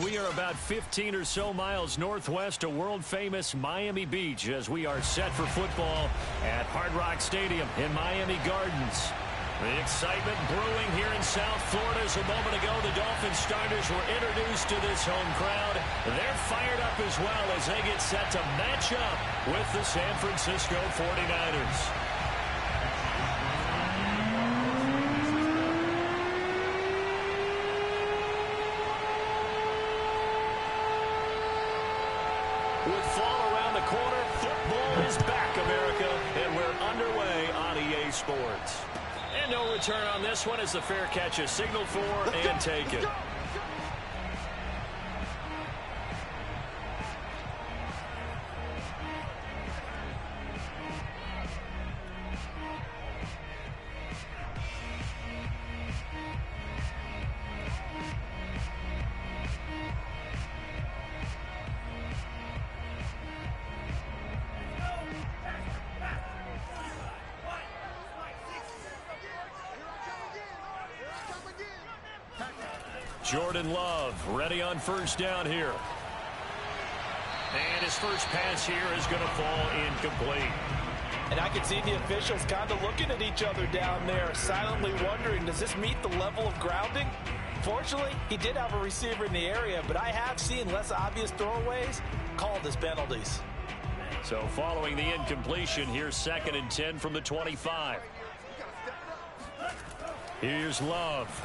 we are about 15 or so miles northwest of world-famous Miami Beach as we are set for football at Hard Rock Stadium in Miami Gardens. The excitement brewing here in South Florida as a moment ago the Dolphins starters were introduced to this home crowd. They're fired up as well as they get set to match up with the San Francisco 49ers. With fall around the corner, football is back, America, and we're underway on EA Sports. And no return on this one as the fair catch is signaled for and taken. Jordan Love ready on first down here. And his first pass here is going to fall incomplete. And I can see the officials kind of looking at each other down there, silently wondering, does this meet the level of grounding? Fortunately, he did have a receiver in the area, but I have seen less obvious throwaways called as penalties. So following the incompletion, here's 2nd and 10 from the 25. Here's Love.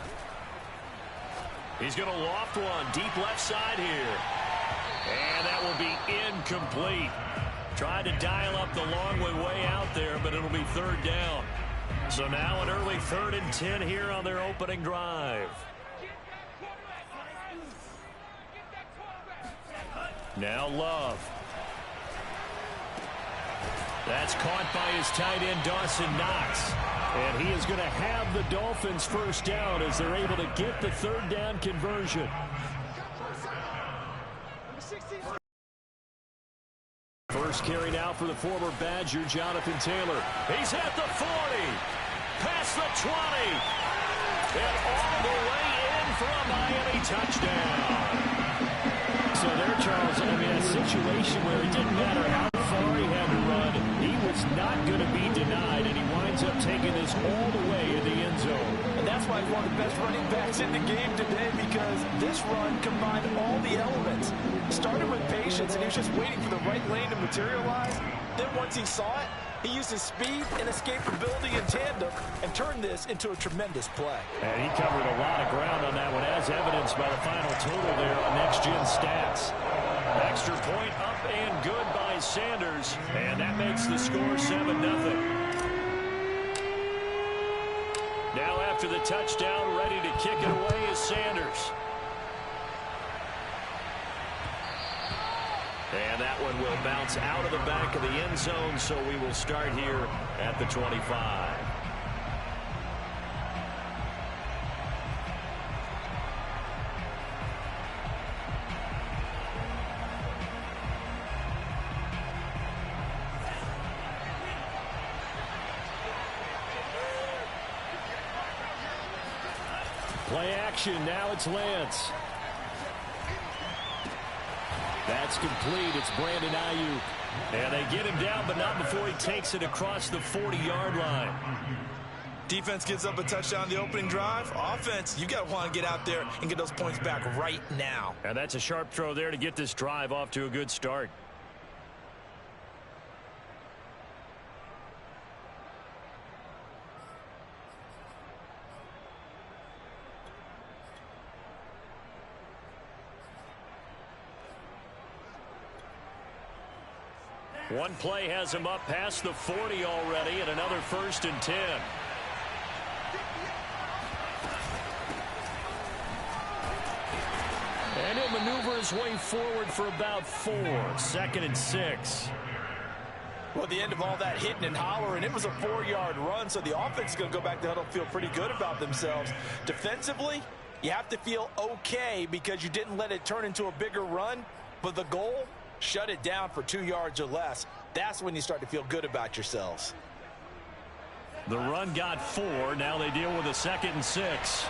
He's going to loft one deep left side here. And that will be incomplete. Tried to dial up the long way out there, but it'll be 3rd down. So now an early 3rd and 10 here on their opening drive. Now Love. That's caught by his tight end, Dawson Knox. And he is going to have the Dolphins first down as they're able to get the 3rd down conversion. First carry now for the former Badger, Jonathan Taylor. He's at the 40, past the 20, and all the way in for a Miami touchdown. So there, Charles, I mean, a situation where it didn't matter how far he had to run, he was not going to be denied, and he winds up taking this all the way in the end zone. And that's why he's one of the best running backs in the game today, because this run combined all the elements. Started with patience, and he was just waiting for the right lane to materialize. Then once he saw it, he used his speed and escapability in tandem and turned this into a tremendous play. And he covered a lot of ground on that one, as evidenced by the final total there on Next Gen Stats. Extra point up and good by Sanders, and that makes the score 7-0. Now after the touchdown, ready to kick it away is Sanders. And that one will bounce out of the back of the end zone, so we will start here at the 25. Play action, now it's Lance. That's complete. It's Brandon Ayuk. And they get him down, but not before he takes it across the 40-yard line. Defense gives up a touchdown on the opening drive. Offense, you got to want to get out there and get those points back right now. And that's a sharp throw there to get this drive off to a good start. One play has him up past the 40 already, and another 1st and 10. And he'll maneuver his way forward for about 4. 2nd and 6. Well, the end of all that hitting and hollering, it was a 4-yard run, so the offense is going to go back to huddle, feel pretty good about themselves. Defensively, you have to feel okay because you didn't let it turn into a bigger run, but the goal, shut it down for 2 yards or less. That's when you start to feel good about yourselves. The run got 4. Now they deal with a 2nd and 6.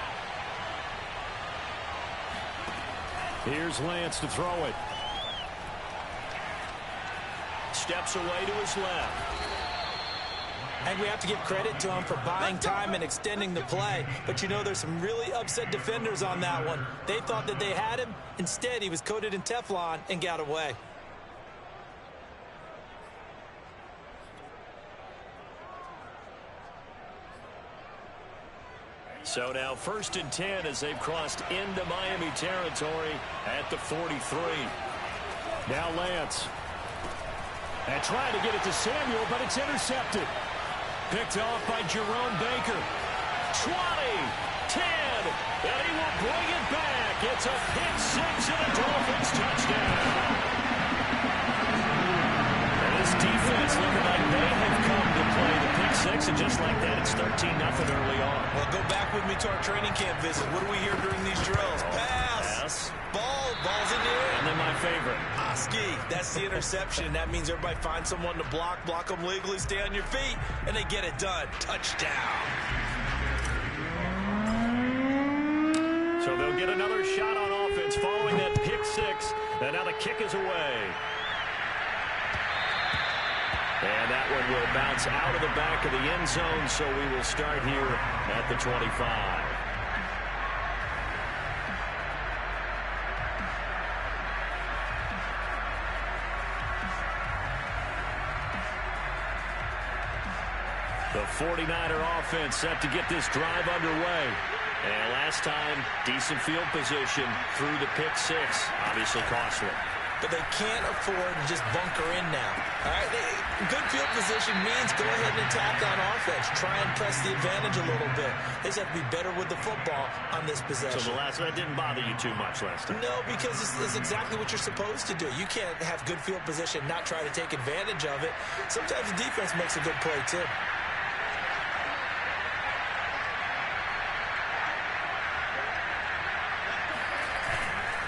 Here's Lance to throw it. Steps away to his left. And we have to give credit to him for buying time and extending the play. But you know, there's some really upset defenders on that one. They thought that they had him. Instead, he was coated in Teflon and got away. So now 1st and 10 as they've crossed into Miami territory at the 43. Now Lance. And trying to get it to Samuel, but it's intercepted. Picked off by Jerome Baker. 20, 10, and he will bring it back. It's a pick six and a Dolphins touchdown. And this defense looking like they have come to play the pick six, and just like that, it's 13-0 early on. Well, go back with me to our training camp visit. What do we hear during these drills? Pass. Ball's in the air. And then my favorite. Oski, that's the interception. That means everybody finds someone to block them legally, stay on your feet, and they get it done. Touchdown. So they'll get another shot on offense following that pick six. And now the kick is away. And that one will bounce out of the back of the end zone, so we will start here at the 25. The 49er offense set to get this drive underway. And last time, decent field position through the pick six. Obviously costly. But they can't afford to just bunker in now. All right, good field position means go ahead and attack on offense. Try and press the advantage a little bit. They just have to be better with the football on this possession. So that didn't bother you too much last time? No, because it's exactly what you're supposed to do. You can't have good field position, not try to take advantage of it. Sometimes the defense makes a good play, too.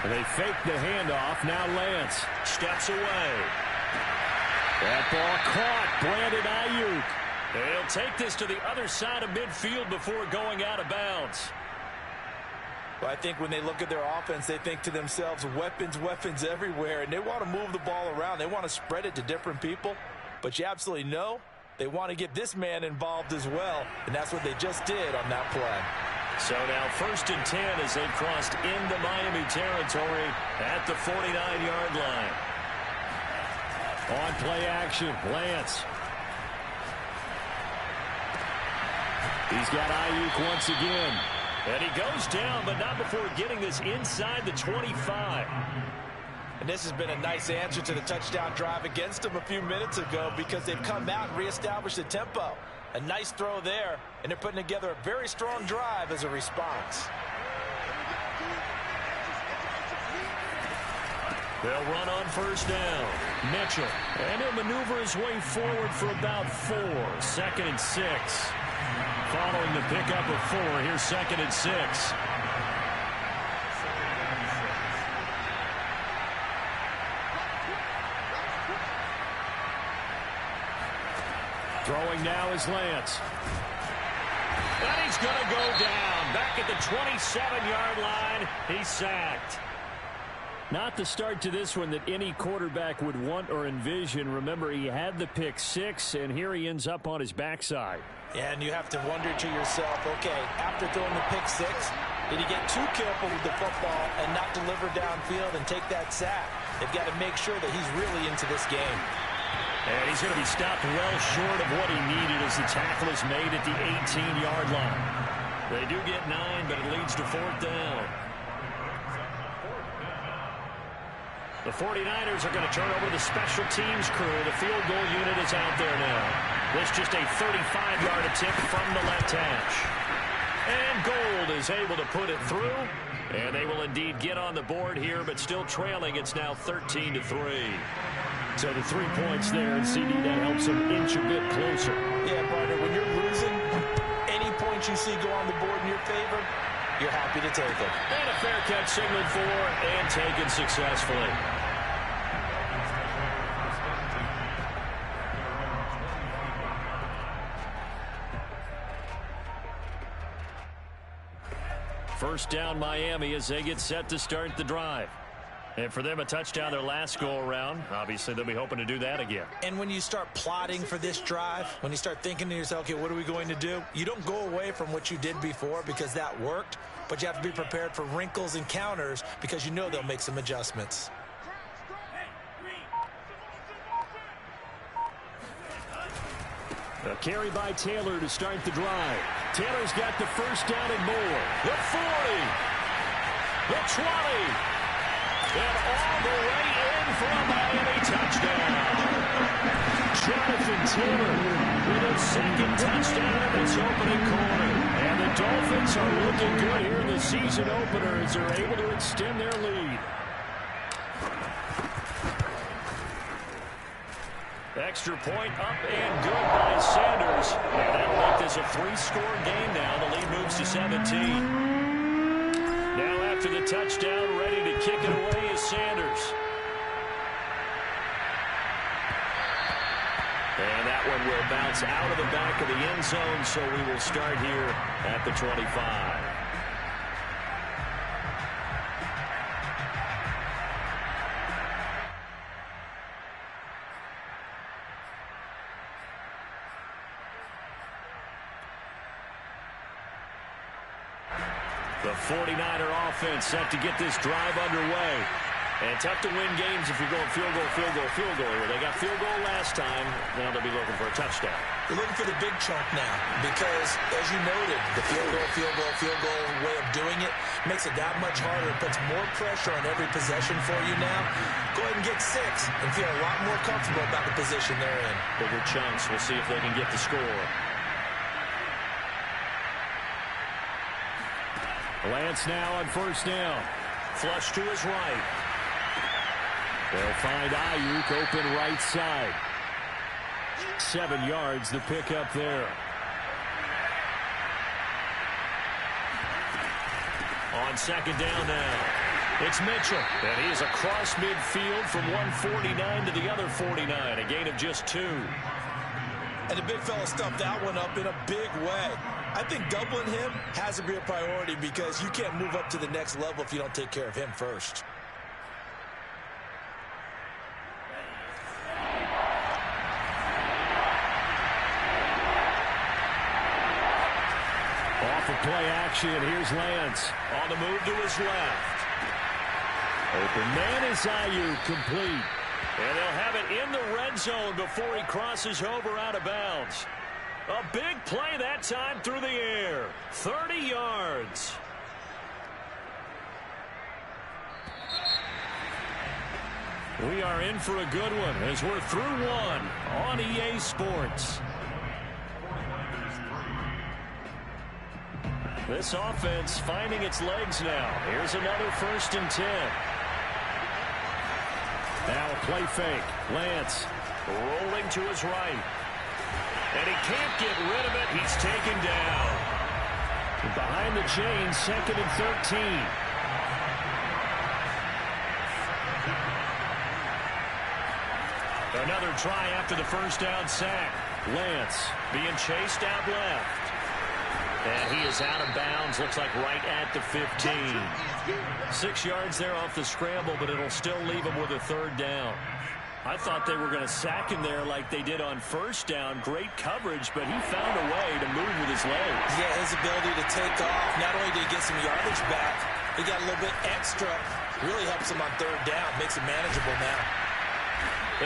And they fake the handoff. Now Lance steps away. That ball caught. Brandon Ayuk. They'll take this to the other side of midfield before going out of bounds. Well, I think when they look at their offense, they think to themselves, weapons everywhere, and they want to move the ball around. They want to spread it to different people. But you absolutely know they want to get this man involved as well, and that's what they just did on that play. So now 1st and 10 as they've crossed into Miami territory at the 49-yard line. On play action, Lance. He's got Ayuk once again. And he goes down, but not before getting this inside the 25. And this has been a nice answer to the touchdown drive against them a few minutes ago because they've come out and reestablished the tempo. A nice throw there, and they're putting together a very strong drive as a response. They'll run on 1st down. Mitchell, and he'll maneuver his way forward for about 4. 2nd and 6. Following the pickup of 4, here's 2nd and 6. Throwing now is Lance. And he's going to go down. Back at the 27-yard line. He's sacked. Not the start to this one that any quarterback would want or envision. Remember, he had the pick six, and here he ends up on his backside. Yeah, and you have to wonder to yourself, okay, after throwing the pick six, did he get too careful with the football and not deliver downfield and take that sack? They've got to make sure that he's really into this game. And he's going to be stopped well short of what he needed as the tackle is made at the 18-yard line. They do get 9, but it leads to 4th down. The 49ers are going to turn over to the special teams crew. The field goal unit is out there now. This just a 35-yard attempt from the left hash. And Gold is able to put it through. And they will indeed get on the board here, but still trailing. It's now 13-3. So the 3 points there, and CD, that helps them inch a bit closer. Yeah, partner, when you're losing, any points you see go on the board in your favor, you're happy to take it. And a fair catch signaled for and taken successfully. First down Miami as they get set to start the drive. And for them, a touchdown their last go-around. Obviously, they'll be hoping to do that again. And when you start plotting for this drive, when you start thinking to yourself, okay, what are we going to do? You don't go away from what you did before because that worked, but you have to be prepared for wrinkles and counters because you know they'll make some adjustments. A carry by Taylor to start the drive. Taylor's got the first down and more. The 40. The 20. And all the way in for a Miami touchdown. Jonathan Taylor with a second touchdown in this opening quarter. And the Dolphins are looking good here in the season opener as they're able to extend their lead. Extra point up and good by Sanders. And that'll make this a 3-score game now. The lead moves to 17. Now after the touchdown, ready to kick it away is Sanders. And that one will bounce out of the back of the end zone, so we will start here at the 25. The 49er offense set to get this drive underway. And tough to win games if you're going field goal, field goal, field goal here. They got field goal last time. Now they'll be looking for a touchdown. They're looking for the big chunk now because, as you noted, the field goal way of doing it makes it that much harder. It puts more pressure on every possession for you now. Go ahead and get 6 and feel a lot more comfortable about the position they're in. Bigger chunks. We'll see if they can get the score. Lance now on first down. Flush to his right. They'll find Ayuk open right side. 7 yards the pickup there. On second down now. It's Mitchell. And he is across midfield from 149 to the other 49. A gain of just 2. And the big fella stuffed that one up in a big way. I think doubling him has to be a priority because you can't move up to the next level if you don't take care of him first. Off of play action, here's Lance. On the move to his left. Open man is Ayuk, complete. And they'll have it in the red zone before he crosses over out of bounds. A big play that time through the air. 30 yards. We are in for a good one as we're through one on EA Sports. This offense finding its legs now. Here's another 1st and 10. Now a play fake. Lance rolling to his right. And he can't get rid of it. He's taken down. Behind the chains, 2nd and 13. Another try after the first down sack. Lance being chased out left. And he is out of bounds. Looks like right at the 15. 6 yards there off the scramble, but it'll still leave him with a 3rd down. I thought they were going to sack him there like they did on first down. Great coverage, but he found a way to move with his legs. Yeah, his ability to take off. Not only did he get some yardage back, he got a little bit extra. Really helps him on 3rd down. Makes it manageable now.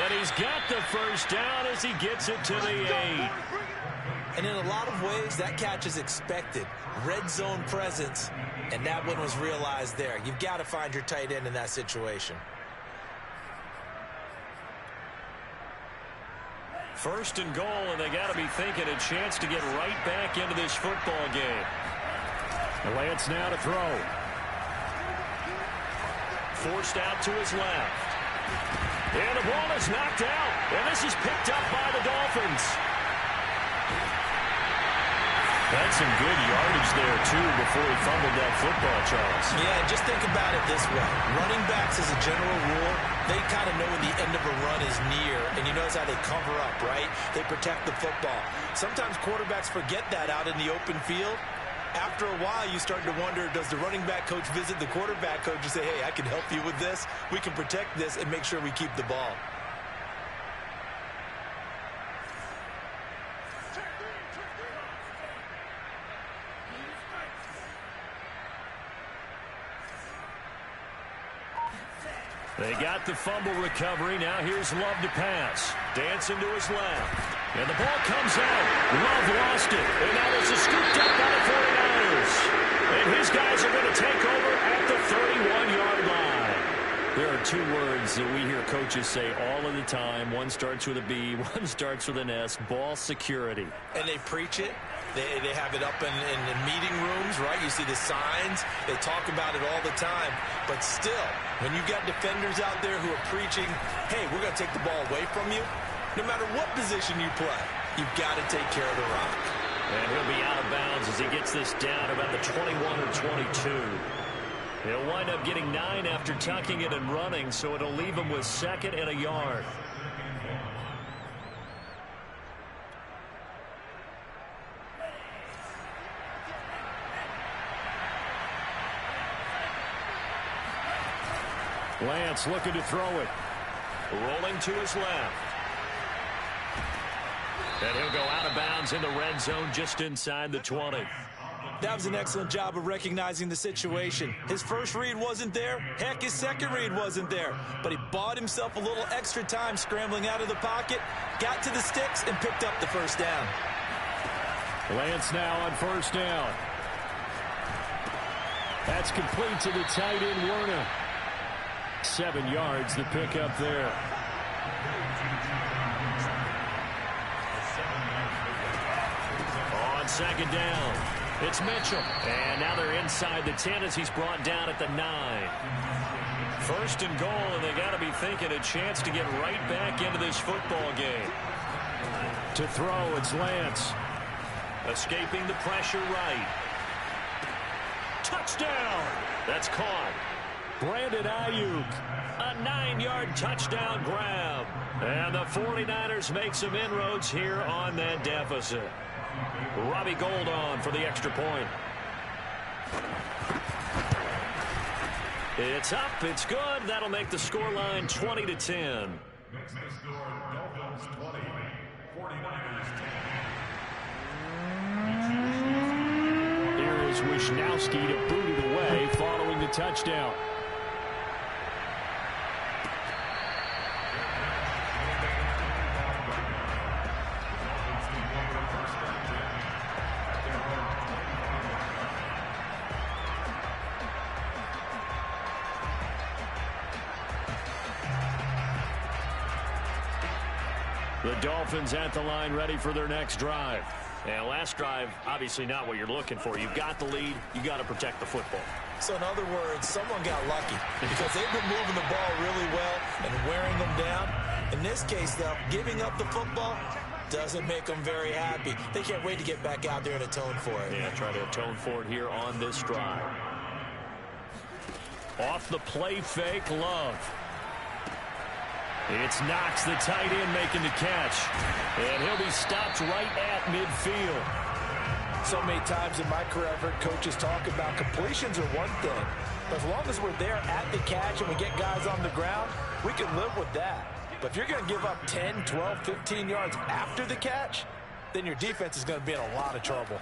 And he's got the first down as he gets it to the 8. And in a lot of ways, that catch is expected. Red zone presence, and that one was realized there. You've got to find your tight end in that situation. 1st and goal, and they got to be thinking a chance to get right back into this football game. Lance now to throw. Forced out to his left. And the ball is knocked out. And this is picked up by the Dolphins. That's some good yardage there, too, before he fumbled that football, Charles. Yeah, just think about it this way. Running backs, as a general rule, they kind of know when the end of a run is near, and you notice how they cover up, right? They protect the football. Sometimes quarterbacks forget that out in the open field, after a while, you start to wonder, does the running back coach visit the quarterback coach and say, hey, I can help you with this. We can protect this and make sure we keep the ball. They got the fumble recovery. Now here's Love to pass. Dancing to his left. And the ball comes out. Love lost it. And now there's a scooped up by the 49ers. And his guys are going to take over at the 31-yard line. There are two words that we hear coaches say all of the time. One starts with a B, one starts with an S. Ball security. And they preach it. They have it up in meeting rooms, right? You see the signs. They talk about it all the time. But still, when you've got defenders out there who are preaching, hey, we're going to take the ball away from you, no matter what position you play, you've got to take care of the rock. And he'll be out of bounds as he gets this down about the 21 or 22. He'll wind up getting 9 after tucking it and running, so it'll leave him with 2nd and a yard. Lance looking to throw it. Rolling to his left. And he'll go out of bounds in the red zone just inside the 20. That was an excellent job of recognizing the situation. His first read wasn't there. Heck, his second read wasn't there. But he bought himself a little extra time scrambling out of the pocket, got to the sticks, and picked up the first down. Lance now on first down. That's complete to the tight end, Werner. 7 yards, the pickup there. On second down, it's Mitchell. And now they're inside the 10 as he's brought down at the 9. First and goal, and they got to be thinking a chance to get right back into this football game. To throw, it's Lance. Escaping the pressure right. Touchdown! That's caught. Brandon Ayuk, a 9-yard touchdown grab. And the 49ers make some inroads here on that deficit. Robbie Gould on for the extra point. It's up, it's good. That'll make the scoreline 20-10. Next to score, Dolphins 20, 49ers 10. Here is Wishnowsky to boot it away following the touchdown. The Dolphins at the line ready for their next drive. And last drive, obviously not what you're looking for. You've got the lead. You got to protect the football. So in other words, someone got lucky because they've been moving the ball really well and wearing them down. In this case, though, giving up the football doesn't make them very happy. They can't wait to get back out there and atone for it. Yeah, try to atone for it here on this drive. Off the play fake, Love. It's Knox, the tight end, making the catch. And he'll be stopped right at midfield. So many times in my career, I've heard coaches talk about completions are one thing. But as long as we're there at the catch and we get guys on the ground, we can live with that. But if you're going to give up 10, 12, 15 yards after the catch, then your defense is going to be in a lot of trouble.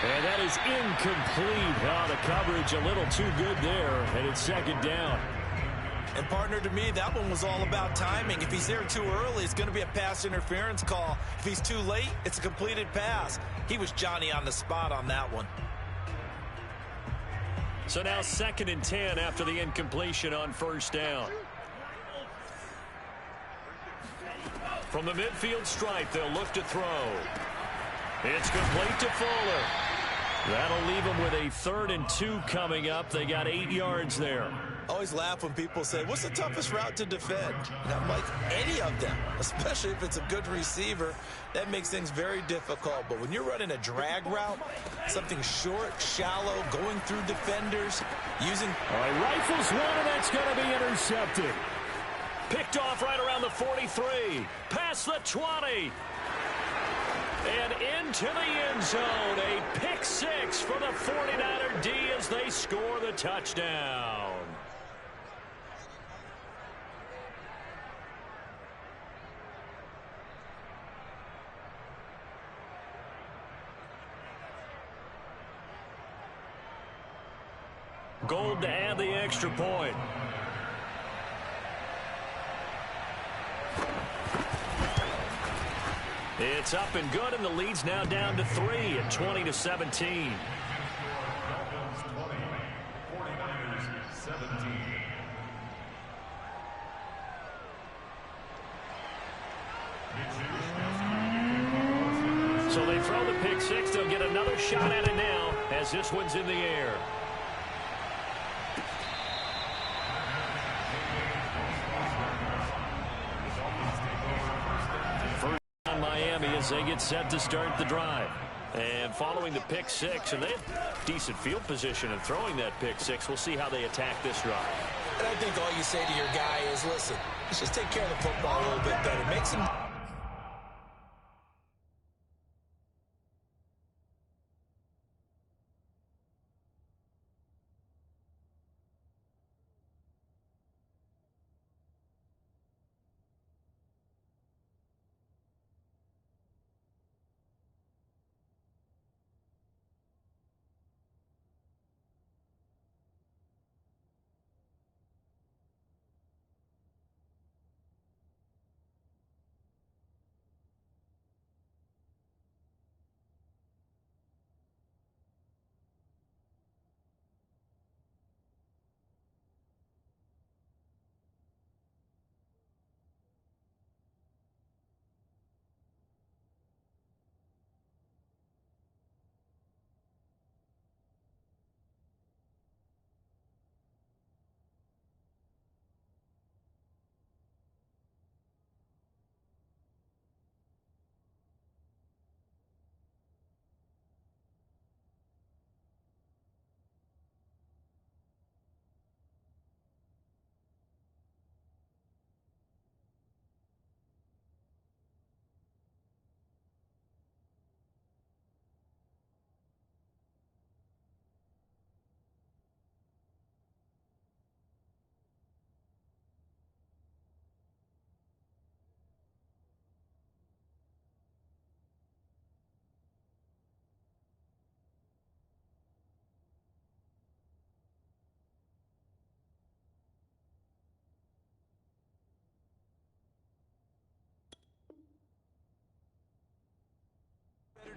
And that is incomplete. Oh, the coverage a little too good there, and it's second down. And, partner, to me, that one was all about timing. If he's there too early, it's going to be a pass interference call. If he's too late, it's a completed pass. He was Johnny on the spot on that one. So now 2nd and 10 after the incompletion on first down. From the midfield stripe, they'll look to throw. It's complete to Fuller. That'll leave them with a 3rd and 2 coming up. They got 8 yards there. I always laugh when people say, what's the toughest route to defend? And I'm like, any of them, especially if it's a good receiver. That makes things very difficult. But when you're running a drag route, something short, shallow, going through defenders, using... All right, rifles one, and that's going to be intercepted. Picked off right around the 43. Past the 20. And into the end zone, a pick six for the 49er D as they score the touchdown. Gold to add the extra point. It's up and good, and the lead's now down to 3 at 20-17. Dolphins 20, 49ers 17. So they throw the pick six. They'll get another shot at it now as this one's in the air. First on Miami as they get set to start the drive. And following the pick six, and they have decent field position in throwing that pick six. We'll see how they attack this drive. And I think all you say to your guy is, listen, let's just take care of the football a little bit better. Make some...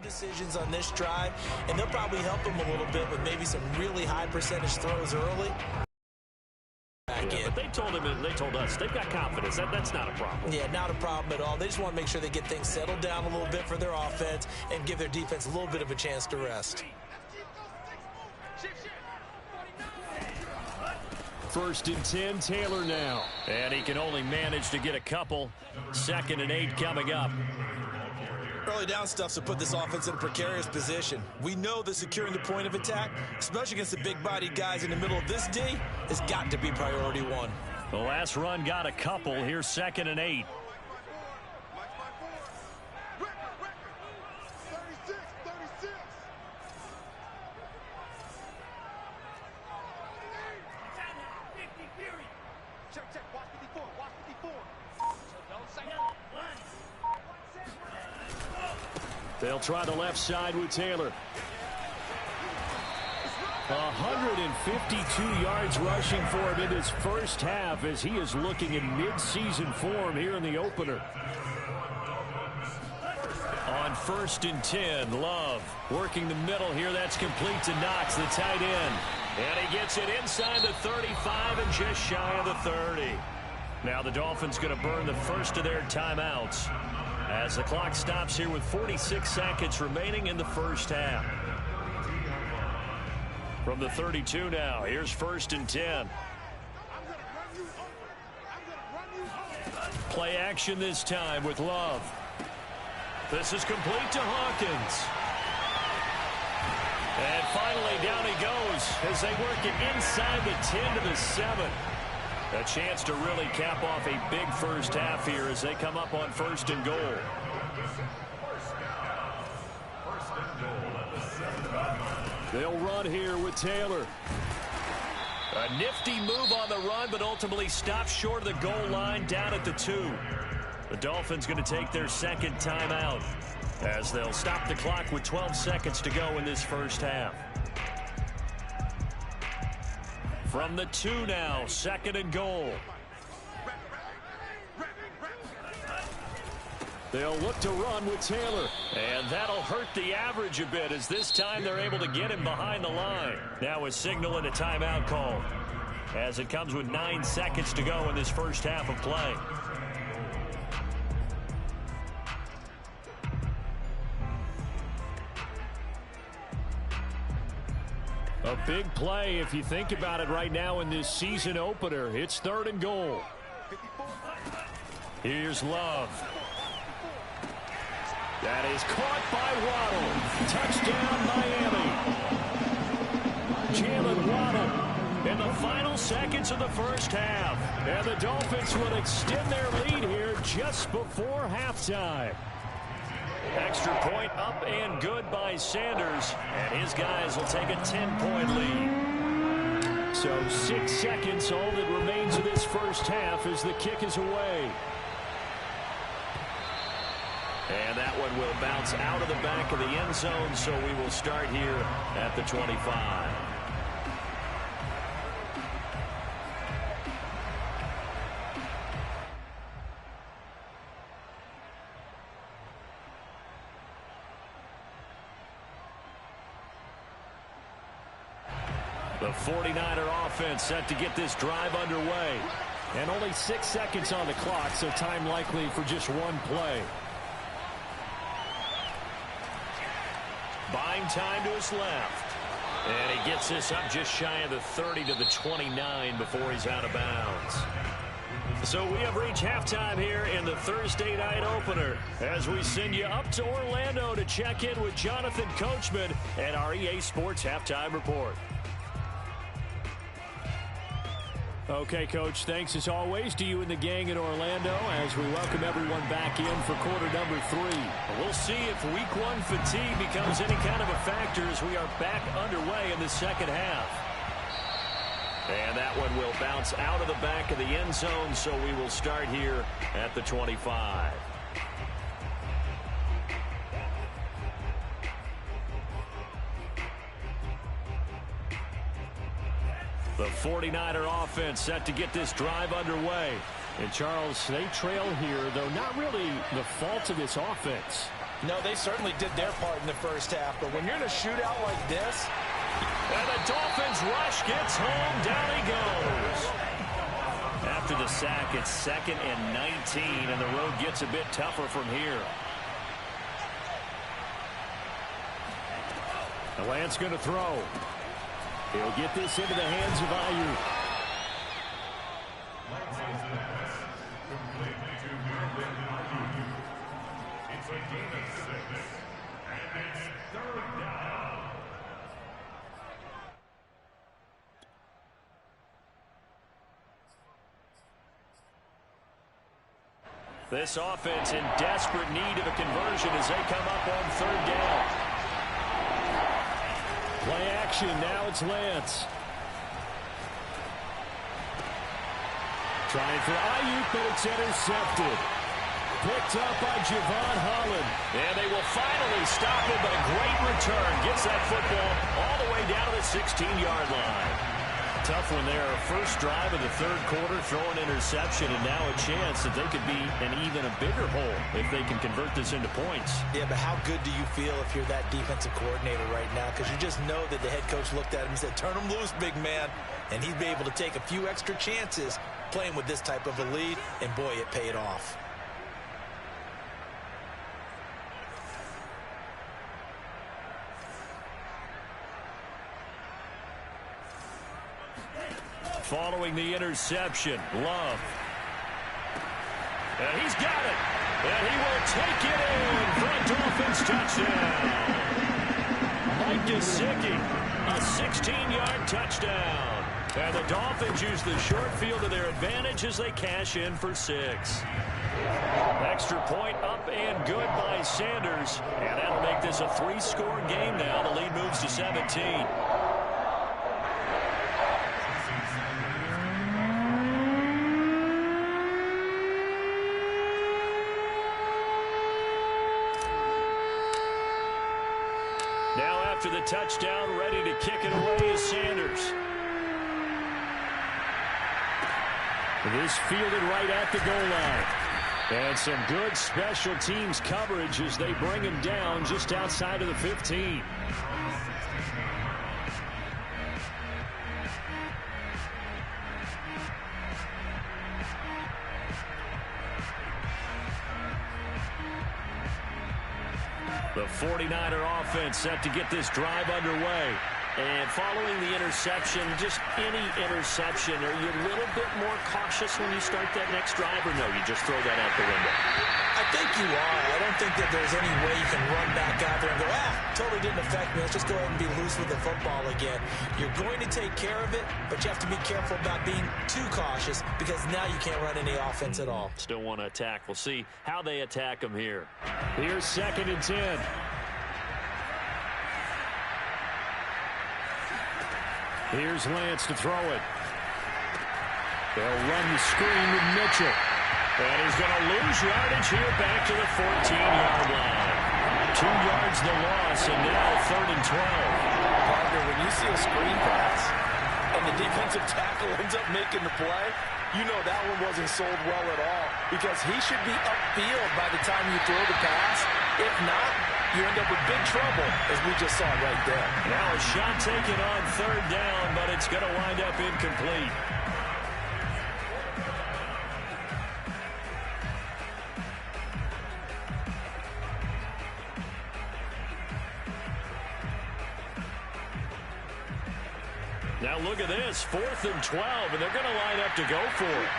decisions on this drive, and they'll probably help them a little bit with maybe some really high percentage throws early. But they told us they've got confidence. That's not a problem. Yeah, not a problem at all. They just want to make sure they get things settled down a little bit for their offense and give their defense a little bit of a chance to rest. First and 10, Taylor now. And he can only manage to get a couple. 2nd and 8 coming up. Early down stuff's to put this offense in a precarious position. We know that securing the point of attack, especially against the big-bodied guys in the middle of this D, has got to be priority one. The last run got a couple. Here's 2nd and 8. They'll try the left side with Taylor. 152 yards rushing for him in his first half as he is looking in mid-season form here in the opener. On 1st and 10, Love working the middle here. That's complete to Knox, the tight end. And he gets it inside the 35 and just shy of the 30. Now the Dolphins going to burn the first of their timeouts as the clock stops here with 46 seconds remaining in the first half. From the 32 now, here's 1st and 10. Play action this time with Love. This is complete to Hawkins. And finally down he goes as they work it inside the 10 to the 7. A chance to really cap off a big first half here as they come up on 1st and goal. They'll run here with Taylor. A nifty move on the run, but ultimately stopped short of the goal line down at the 2. The Dolphins going to take their second timeout as they'll stop the clock with 12 seconds to go in this first half. From the 2 now, 2nd and goal. They'll look to run with Taylor. And that'll hurt the average a bit as this time they're able to get him behind the line. Now a signal and a timeout call as it comes with 9 seconds to go in this first half of play. A big play if you think about it right now in this season opener. It's 3rd and goal. Here's Love. That is caught by Waddle. Touchdown, Miami. Jalen Waddle in the final seconds of the first half. And the Dolphins will extend their lead here just before halftime. Extra point up and good by Sanders. And his guys will take a 10-point lead. So 6 seconds, all that remains of this first half as the kick is away. And that one will bounce out of the back of the end zone, so we will start here at the 25. The 49er offense set to get this drive underway. And only 6 seconds on the clock, so time likely for just one play. Buying time to his left. And he gets this up just shy of the 30 to the 29 before he's out of bounds. So we have reached halftime here in the Thursday night opener as we send you up to Orlando to check in with Jonathan Coachman and our EA Sports Halftime Report. Okay, Coach, thanks as always to you and the gang in Orlando as we welcome everyone back in for quarter number 3. We'll see if week 1 fatigue becomes any kind of a factor as we are back underway in the second half. And that one will bounce out of the back of the end zone, so we will start here at the 25. The 49er offense set to get this drive underway. And, Charles, they trail here, though not really the fault of this offense. No, they certainly did their part in the first half. But when you're in a shootout like this. And the Dolphins rush gets home. Down he goes. After the sack, it's 2nd and 19, and the road gets a bit tougher from here. The Lance going to throw. He'll get this into the hands of Ayuk. It's a game of 6, and it's 3rd down. This offense in desperate need of a conversion as they come up on 3rd down. Play action, now it's Lance. Trying for Ayuk, but it's intercepted. Picked up by Javon Holland. And they will finally stop him, but a great return. Gets that football all the way down to the 16-yard line. Tough one there. First drive of the 3rd quarter, throw an interception, and now a chance that they could be an even a bigger hole if they can convert this into points. Yeah, but how good do you feel if you're that defensive coordinator right now? Because you just know that the head coach looked at him and said, turn him loose, big man. And he'd be able to take a few extra chances playing with this type of a lead, and boy, it paid off. Following the interception, Love. And he's got it. And he will take it in for a Dolphins touchdown. Mike Gesicki, a 16-yard touchdown. And the Dolphins use the short field to their advantage as they cash in for 6. Extra point up and good by Sanders. And that'll make this a 3-score game now. The lead moves to 17. Now after the touchdown, ready to kick it away is Sanders. This fielded right at the goal line. And some good special teams coverage as they bring him down just outside of the 15. The 49er offense set to get this drive underway. And following the interception, just any interception, are you a little bit more cautious when you start that next drive, or no, you just throw that out the window? I think you are. I don't think that there's any way you can run back out there and go, totally didn't affect me. Let's just go ahead and be loose with the football again. You're going to take care of it, but you have to be careful about being too cautious because now you can't run any offense at all. Still want to attack. We'll see how they attack them here. Here's 2nd and 10. Here's Lance to throw it. They'll run the screen with Mitchell. And he's going to lose yardage here back to the 14-yard line. 2 yards the loss, and now 3rd and 12. Partner, when you see a screen pass and the defensive tackle ends up making the play, you know that one wasn't sold well at all because he should be upfield by the time you throw the pass. If not, you end up with big trouble, as we just saw right there. Now a shot taken on 3rd down, but it's going to wind up incomplete. Now look at this, 4th and 12, and they're going to line up to go for it.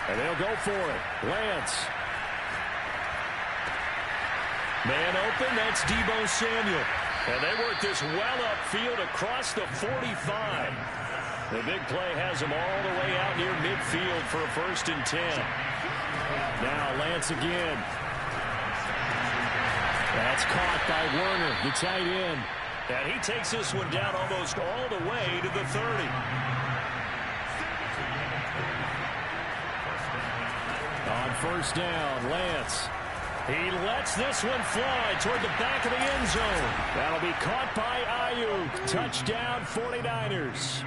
And they'll go for it. Lance. Man open, that's Deebo Samuel. And they work this well upfield across the 45. The big play has them all the way out near midfield for a 1st and 10. Now Lance again. That's caught by Werner, the tight end. And he takes this one down almost all the way to the 30. On 1st down, Lance. He lets this one fly toward the back of the end zone. That'll be caught by Ayuk. Touchdown, 49ers.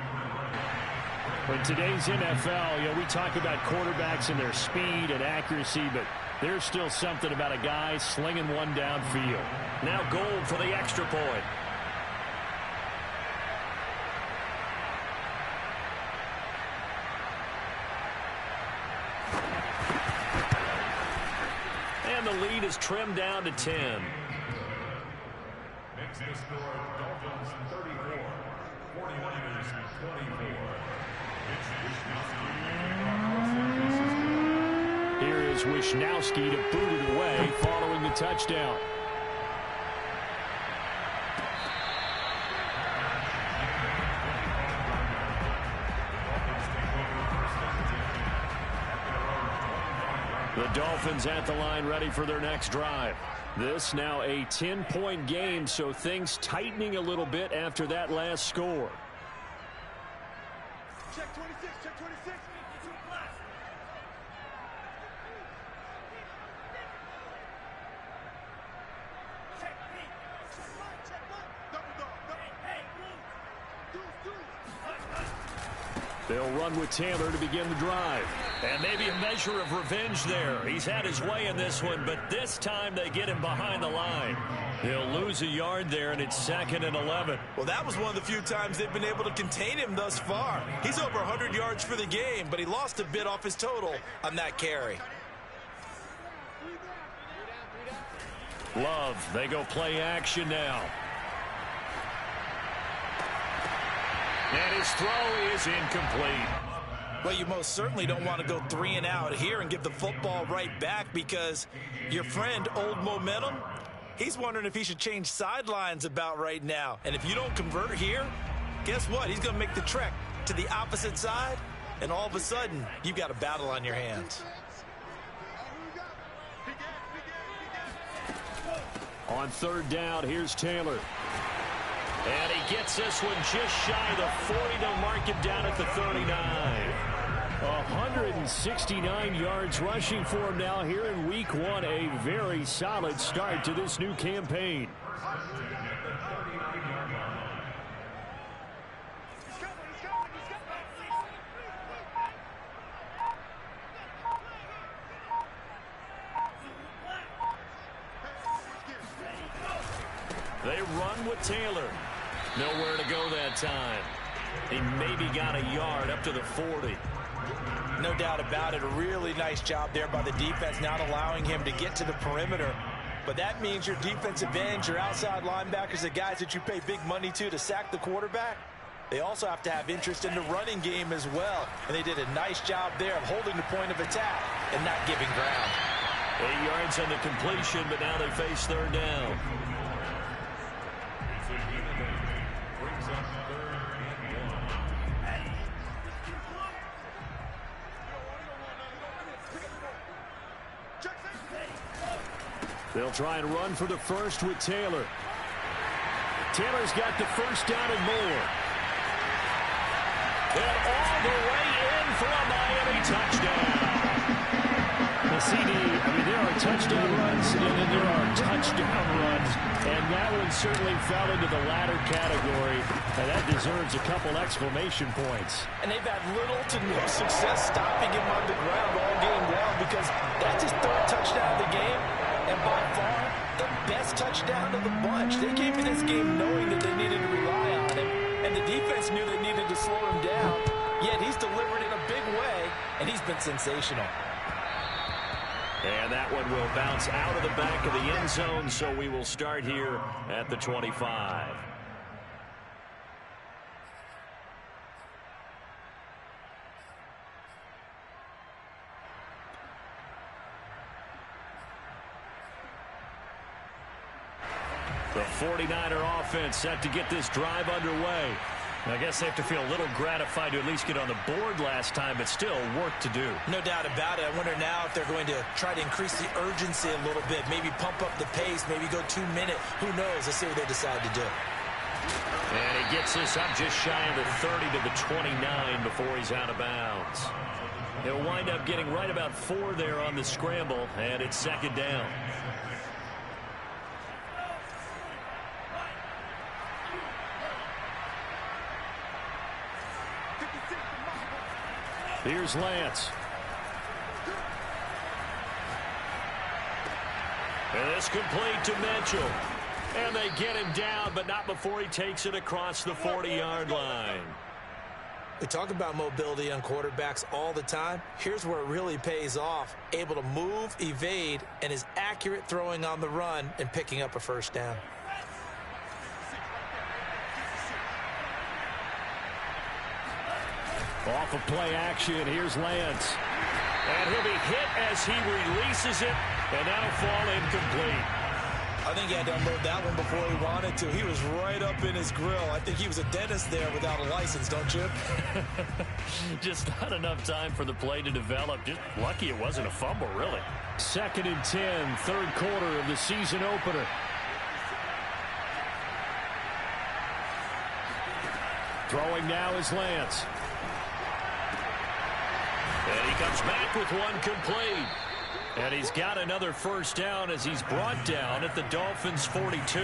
In today's NFL, we talk about quarterbacks and their speed and accuracy, but there's still something about a guy slinging one downfield. Now Gold for the extra point. And the lead is trimmed down to 10. Next to score, Dolphins 34, 49ers 24. Here is Wishnowski to boot it away following the touchdown. The Dolphins at the line ready for their next drive. This now a 10-point game, so things tightening a little bit after that last score. Check 26, check 26. They'll run with Taylor to begin the drive. And maybe a measure of revenge there. He's had his way in this one, but this time they get him behind the line. He'll lose a yard there, and it's 2nd and 11. Well, that was one of the few times they've been able to contain him thus far. He's over 100 yards for the game, but he lost a bit off his total on that carry. Love, they go play action now. And his throw is incomplete. Well, you most certainly don't want to go 3 and out here and give the football right back because your friend, Old Momentum, he's wondering if he should change sidelines about right now. And if you don't convert here, guess what? He's going to make the trek to the opposite side, and all of a sudden, you've got a battle on your hands. On third down, here's Taylor. And he gets this one just shy of the 40 to mark him down at the 39. 169 yards rushing for him now here in week one. A very solid start to this new campaign. They run with Taylor. Nowhere to go that time. He maybe got a yard up to the 40. No doubt about it. A really nice job there by the defense, not allowing him to get to the perimeter. But that means your defensive ends, your outside linebackers, the guys that you pay big money to sack the quarterback, they also have to have interest in the running game as well. And they did a nice job there of holding the point of attack and not giving ground. 8 yards on the completion, but now they face third down. They'll try and run for the first with Taylor. Taylor's got the first down and more. And all the way in for a Miami touchdown. The CD, there are touchdown runs and then there are touchdown runs. And that one certainly fell into the latter category. And that deserves a couple exclamation points. And they've had little to no success stopping him on the ground all game long because that's his third touchdown of the game. And by far, the best touchdown of the bunch. They came to this game knowing that they needed to rely on him. And the defense knew they needed to slow him down. Yet he's delivered in a big way, and he's been sensational. And that one will bounce out of the back of the end zone, so we will start here at the 25. The 49er offense set to get this drive underway. I guess they have to feel a little gratified to at least get on the board last time, but still work to do. No doubt about it. I wonder now if they're going to try to increase the urgency a little bit, maybe pump up the pace, maybe go 2 minute. Who knows? Let's see what they decide to do. And he gets this up just shy of the 30 to the 29 before he's out of bounds. He'll wind up getting right about 4 there on the scramble, and it's second down. Here's Lance. And it's complete to Mitchell. And they get him down, but not before he takes it across the 40-yard line. We talk about mobility on quarterbacks all the time. Here's where it really pays off. Able to move, evade, and is accurate throwing on the run and picking up a first down. Off of play action, here's Lance. And he'll be hit as he releases it, and that'll fall incomplete. I think he had to unload that one before he wanted to. He was right up in his grill. I think he was a dentist there without a license, don't you? Just not enough time for the play to develop. Just lucky it wasn't a fumble, really. 2nd and 10, third quarter of the season opener. Throwing now is Lance. And he comes back with one complete. And he's got another first down as he's brought down at the Dolphins' 42.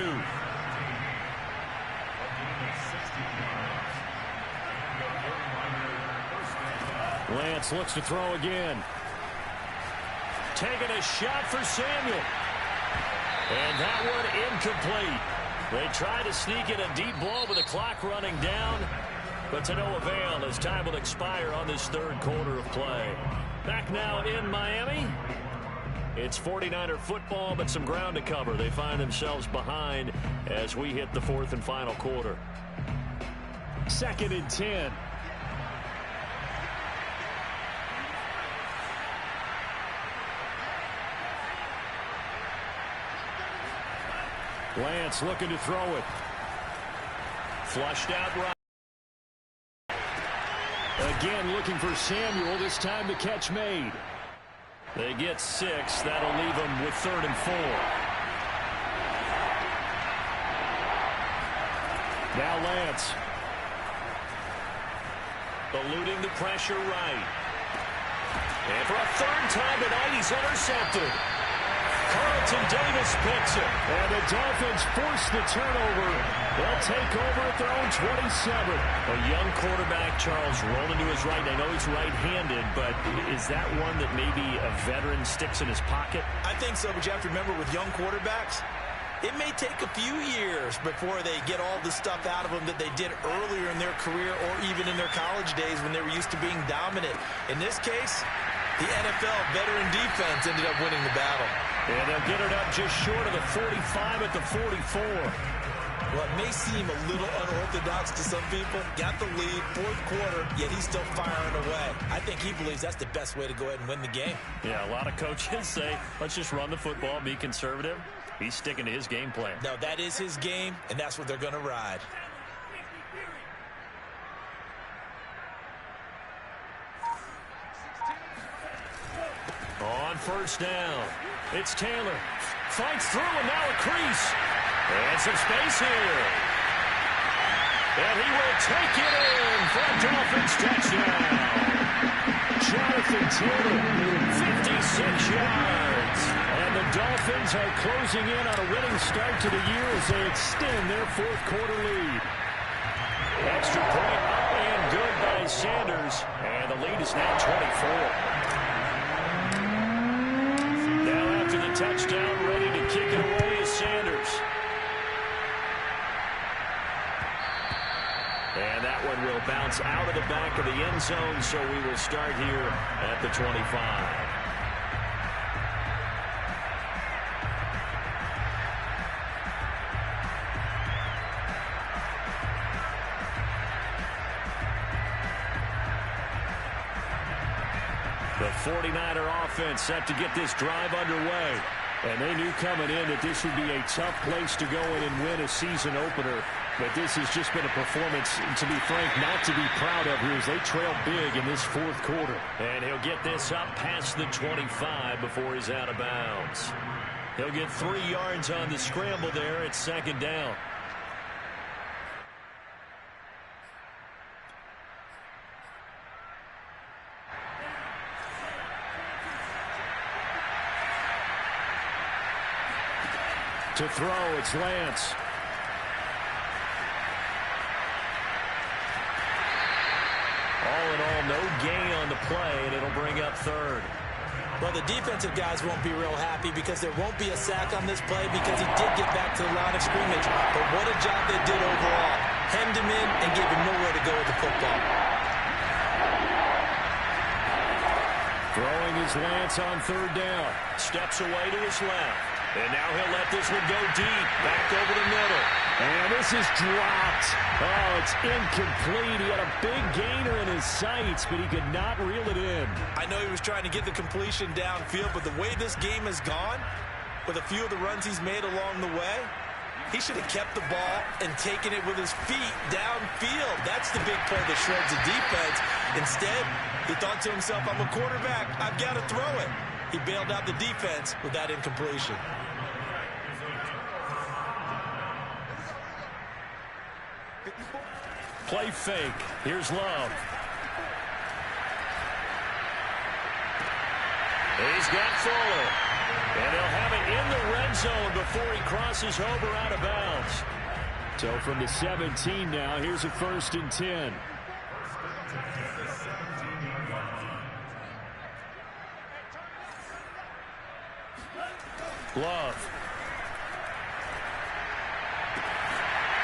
Lance looks to throw again. Taking a shot for Samuel. And that one incomplete. They try to sneak in a deep ball with the clock running down, but to no avail as time will expire on this third quarter of play. Back now in Miami. It's 49er football, but some ground to cover. They find themselves behind as we hit the fourth and final quarter. 2nd and 10. Lance looking to throw it. Flushed out right. Again looking for Samuel. This time the catch made. They get 6. That'll leave them with 3rd and 4. Now Lance. Eluding the pressure right. And for a 3rd time tonight, he's intercepted. Carlton Davis picks it. And the Dolphins force the turnover. They'll take over at their own 27. A young quarterback, Charles, rolling to his right. I know he's right-handed, but is that one that maybe a veteran sticks in his pocket? I think so, but you have to remember with young quarterbacks, it may take a few years before they get all the stuff out of them that they did earlier in their career or even in their college days when they were used to being dominant. In this case, the NFL veteran defense ended up winning the battle. And they'll get it up just short of the 45 at the 44. Well, it may seem a little unorthodox to some people. Got the lead, 4th quarter, yet he's still firing away. I think he believes that's the best way to go ahead and win the game. Yeah, a lot of coaches say, let's just run the football, be conservative. He's sticking to his game plan. No, that is his game, and that's what they're going to ride. On 1st down, it's Taylor. Fights through, and now a crease. And some space here. And he will take it in for a Dolphins touchdown. Jonathan Taylor, 56 yards. And the Dolphins are closing in on a winning start to the year as they extend their 4th quarter lead. Extra point up and good by Sanders. And the lead is now 24. To the touchdown, ready to kick it away is Sanders. And that one will bounce out of the back of the end zone, so we will start here at the 25. The 49er offense set to get this drive underway. And they knew coming in that this would be a tough place to go in and win a season opener. But this has just been a performance, to be frank, not to be proud of here as they trail big in this 4th quarter. And he'll get this up past the 25 before he's out of bounds. He'll get 3 yards on the scramble there at 2nd down. To throw, it's Lance. All in all, no gain on the play, and it'll bring up 3rd. Well, the defensive guys won't be real happy because there won't be a sack on this play because he did get back to the line of scrimmage. But what a job they did overall. Hemmed him in and gave him nowhere to go with the football. Throwing is Lance on 3rd down. Steps away to his left. And now he'll let this one go deep. Back over the middle. And this is dropped. Oh, it's incomplete. He had a big gainer in his sights, but he could not reel it in. I know he was trying to get the completion downfield, but the way this game has gone, with a few of the runs he's made along the way, he should have kept the ball and taken it with his feet downfield. That's the big play that shreds the defense. Instead, he thought to himself, I'm a quarterback. I've got to throw it. He bailed out the defense with that incompletion. Play fake. Here's Love. He's got Fuller. And he'll have it in the red zone before he crosses over out of bounds. So from the 17 now, here's a 1st and 10. Love.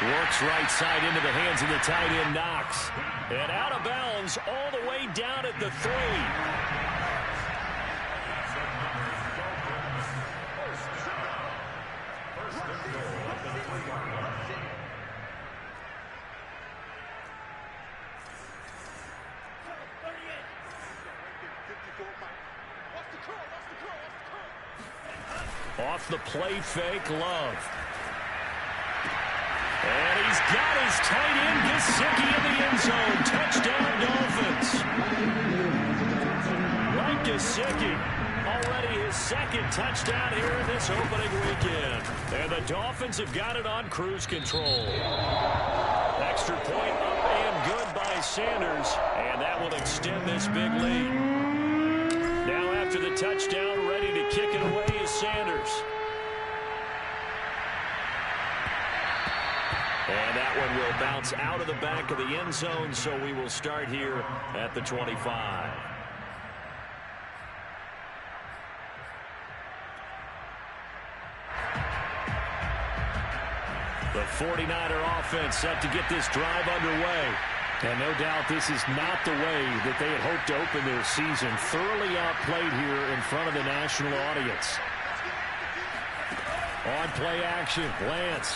Works right side into the hands of the tight end, Knox. And out of bounds all the way down at the 3. Off the play fake, Love. And he's got his tight end, Gesicki, in the end zone. Touchdown, Dolphins. Mike Gesicki, already his second touchdown here in this opening weekend. And the Dolphins have got it on cruise control. Extra point up and good by Sanders. And that will extend this big lead. Now after the touchdown, ready to kick it away is Sanders. And that one will bounce out of the back of the end zone, so we will start here at the 25. The 49er offense set to get this drive underway. And no doubt this is not the way that they had hoped to open their season. Thoroughly outplayed here in front of the national audience. On play action, Lance.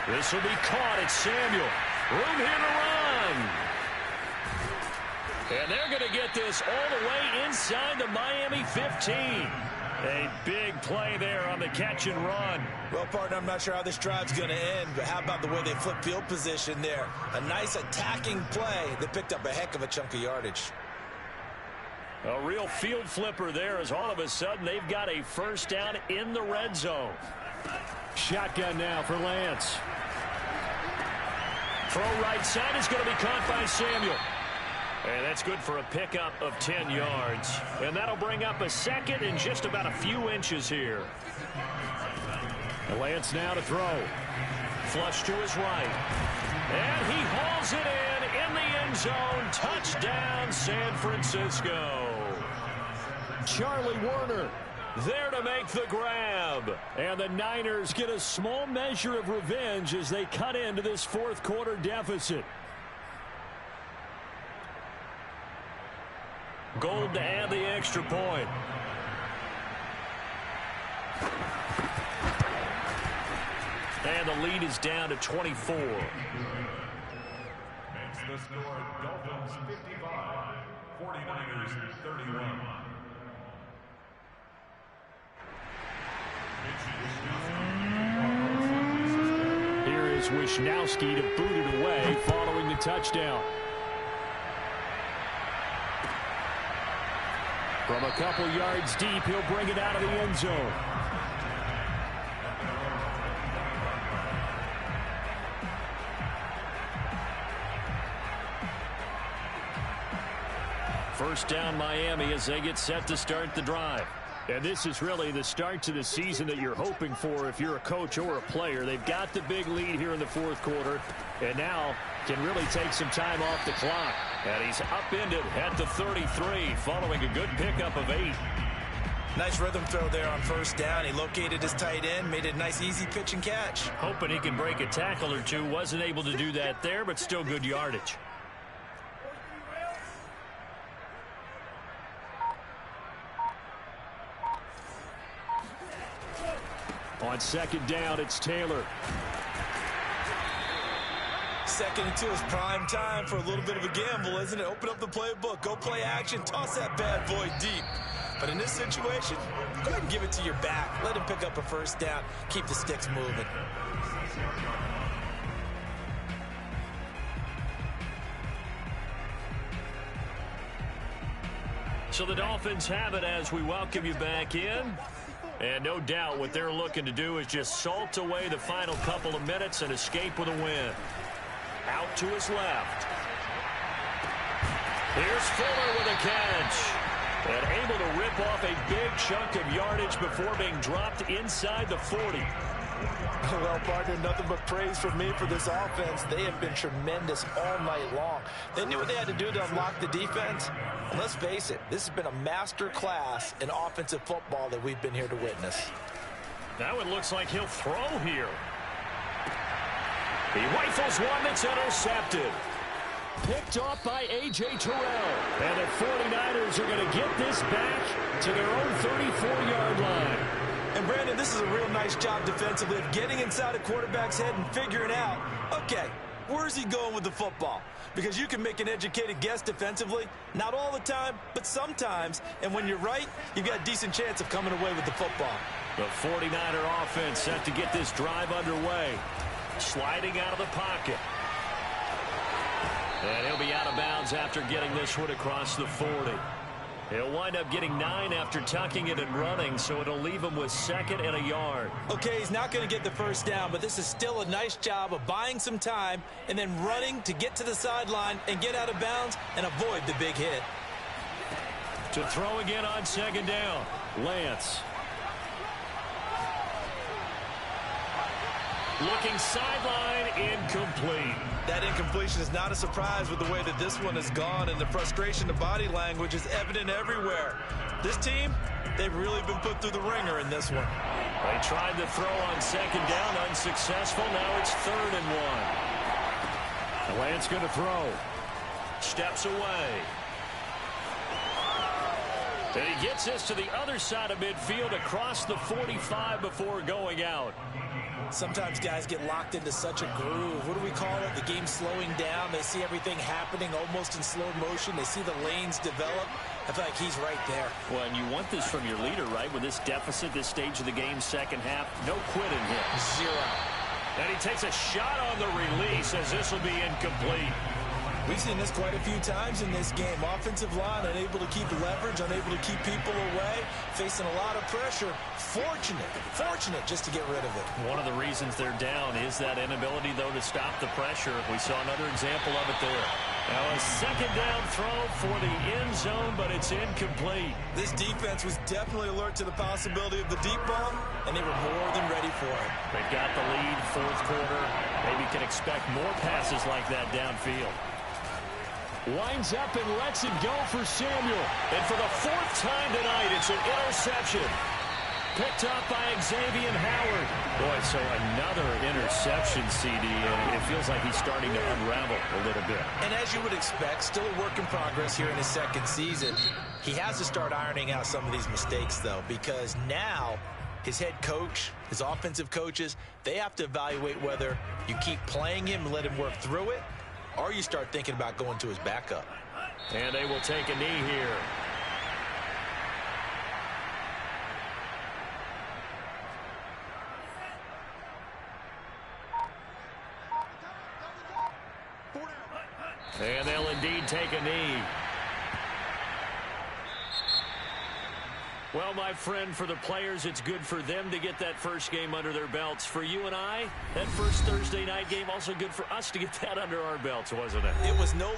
This will be caught. It's Samuel. Room here to run. And they're going to get this all the way inside the Miami 15. A big play there on the catch and run. Well, partner, I'm not sure how this drive's going to end, but how about the way they flip field position there? A nice attacking play that picked up a heck of a chunk of yardage. A real field flipper there as all of a sudden they've got a first down in the red zone. Shotgun now for Lance. Throw right side is going to be caught by Samuel. And that's good for a pickup of 10 yards. And that'll bring up a second and just about a few inches here. Lance now to throw. Flush to his right. And he hauls it in the end zone. Touchdown, San Francisco. Charlie Werner there to make the grab. And the Niners get a small measure of revenge as they cut into this fourth quarter deficit. Gold to add the extra point. And the lead is down to 24. Makes the score Dolphins 55, 49ers 31. Here is Wishnowsky to boot it away following the touchdown. From a couple yards deep, he'll bring it out of the end zone. First down Miami as they get set to start the drive. And this is really the start to the season that you're hoping for if you're a coach or a player. They've got the big lead here in the fourth quarter and now can really take some time off the clock. And he's upended at the 33 following a good pickup of 8. Nice rhythm throw there on first down. He located his tight end, made it a nice easy pitch and catch. Hoping he can break a tackle or two. Wasn't able to do that there, but still good yardage. On second down, it's Taylor. Second and 2 is prime time for a little bit of a gamble, isn't it? Open up the playbook, go play action, toss that bad boy deep. But in this situation, go ahead and give it to your back. Let him pick up a first down. Keep the sticks moving. So the Dolphins have it as we welcome you back in. And no doubt what they're looking to do is just salt away the final couple of minutes and escape with a win. Out to his left. Here's Fuller with a catch. And able to rip off a big chunk of yardage before being dropped inside the 40. Well, partner, nothing but praise from me for this offense. They have been tremendous all night long. They knew what they had to do to unlock the defense. And let's face it, this has been a master class in offensive football that we've been here to witness. Now it looks like he'll throw here. He rifles one that's intercepted. Picked off by A.J. Terrell. And the 49ers are going to get this back to their own 34-yard line. And, Brandon, this is a real nice job defensively of getting inside a quarterback's head and figuring out, okay, where's he going with the football? Because you can make an educated guess defensively, not all the time, but sometimes. And when you're right, you've got a decent chance of coming away with the football. The 49er offense set to get this drive underway. Sliding out of the pocket. And he'll be out of bounds after getting this one across the 40. He'll wind up getting 9 after tucking it and running, so it'll leave him with 2nd and a yard. Okay, he's not going to get the first down, but this is still a nice job of buying some time and then running to get to the sideline and get out of bounds and avoid the big hit. To throw again on 2nd down, Lance. Looking sideline, incomplete. That incompletion is not a surprise with the way that this one has gone, and the frustration, the body language is evident everywhere. This team, they've really been put through the ringer in this one. They tried to throw on 2nd down, unsuccessful. Now it's 3rd and 1. Lance going to throw. Steps away. And he gets this to the other side of midfield across the 45 before going out. Sometimes guys get locked into such a groove. What do we call it? The game slowing down. They see everything happening almost in slow motion. They see the lanes develop. I feel like he's right there. Well, and you want this from your leader, right? With this deficit, this stage of the game, second half, no quitting here. 0. And he takes a shot on the release as this will be incomplete. We've seen this quite a few times in this game. Offensive line unable to keep leverage, unable to keep people away, facing a lot of pressure. Fortunate just to get rid of it. One of the reasons they're down is that inability, though, to stop the pressure. We saw another example of it there. Now a 2nd down throw for the end zone, but it's incomplete. This defense was definitely alert to the possibility of the deep ball, and they were more than ready for it. They've got the lead, 4th quarter. Maybe can expect more passes like that downfield. Winds up and lets it go for Samuel. And for the 4th time tonight, it's an interception. Picked up by Xavier Howard. Boy, so another interception, CD, and it feels like he's starting to unravel a little bit. And as you would expect, still a work in progress here in his 2nd season. He has to start ironing out some of these mistakes, though, because now his head coach, his offensive coaches, they have to evaluate whether you keep playing him and let him work through it, or you start thinking about going to his backup. And they will take a knee here. And they'll indeed take a knee. Well, my friend, for the players, it's good for them to get that first game under their belts. For you and I, that first Thursday night game, also good for us to get that under our belts, wasn't it? It was no